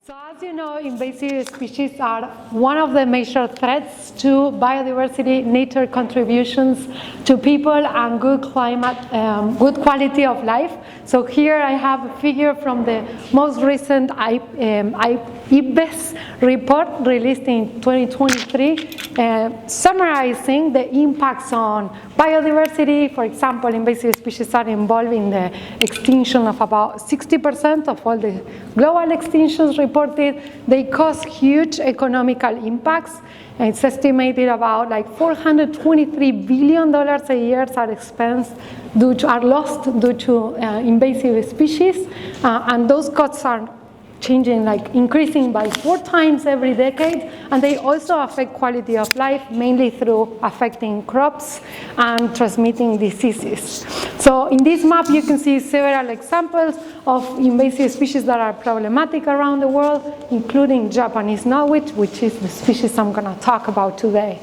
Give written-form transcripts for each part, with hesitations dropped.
So as you know, invasive species are one of the major threats to biodiversity, nature contributions to people, and good climate, good quality of life. So here I have a figure from the most recent IPBES report released in 2023, summarizing the impacts on biodiversity. For example, invasive species are involved in the extinction of about 60% of all the global extinctions reported. They cause huge economical impacts. And it's estimated about like $423 billion a year are lost due to invasive species, and those costs are increasing by 4 times every decade, and they also affect quality of life, mainly through affecting crops and transmitting diseases. So in this map, you can see several examples of invasive species that are problematic around the world, including Japanese knotweed, which is the species I'm going to talk about today.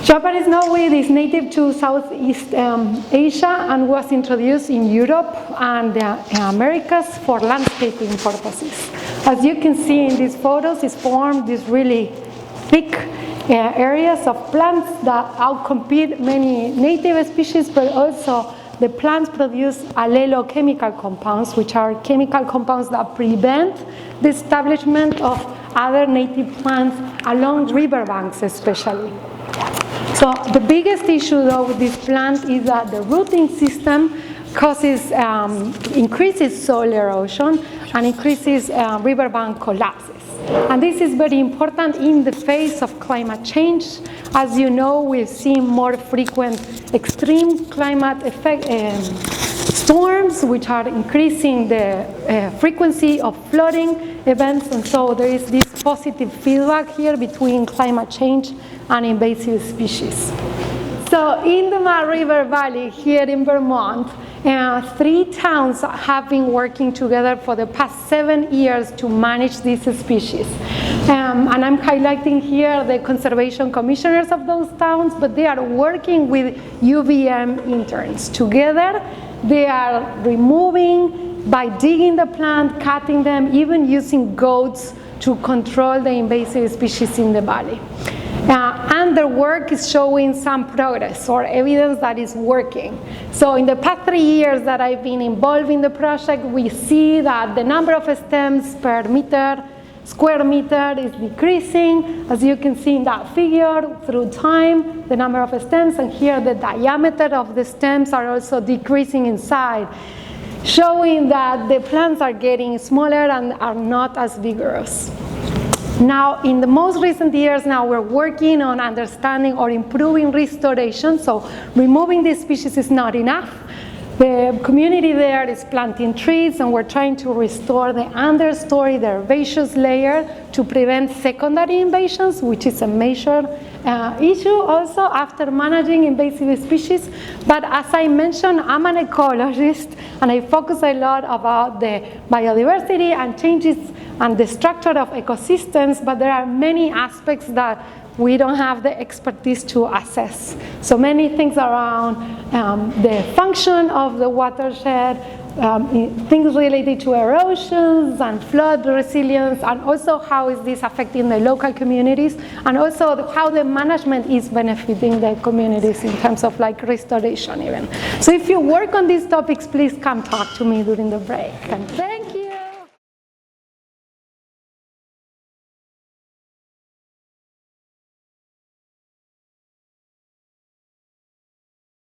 Japanese knotweed is native to Southeast Asia and was introduced in Europe and the Americas for landscaping purposes. As you can see in these photos, it's formed these really thick areas of plants that outcompete many native species, but also the plants produce allelochemical compounds, which are chemical compounds that prevent the establishment of other native plants along riverbanks especially. So the biggest issue though with this plant is that the rooting system increases soil erosion and increases riverbank collapses. And this is very important in the face of climate change. As you know, we've seen more frequent extreme climate effect storms, which are increasing the frequency of flooding events, and so there is this positive feedback here between climate change and invasive species. So in the Mud River Valley here in Vermont, 3 towns have been working together for the past 7 years to manage these species. And I'm highlighting here the conservation commissioners of those towns, but they are working with UVM interns. Together, they are removing, by digging the plant, cutting them, even using goats to control the invasive species in the valley. And their work is showing some progress or evidence that is working. So in the past 3 years that I've been involved in the project, we see that the number of stems per square meter is decreasing. As you can see in that figure, through time, the number of stems, and here the diameter of the stems are also decreasing in size, showing that the plants are getting smaller and are not as vigorous. Now, in the most recent years, now we're working on understanding or improving restoration. So removing these species is not enough. The community there is planting trees, and we're trying to restore the understory, the herbaceous layer, to prevent secondary invasions, which is a major issue also after managing invasive species. But as I mentioned, I'm an ecologist, and I focus a lot about the biodiversity and changes and the structure of ecosystems, but there are many aspects that we don't have the expertise to assess. So many things around the function of the watershed, things related to erosions and flood resilience, and also how is this affecting the local communities, and also how the management is benefiting the communities in terms of like restoration even. So if you work on these topics, please come talk to me during the break. And thank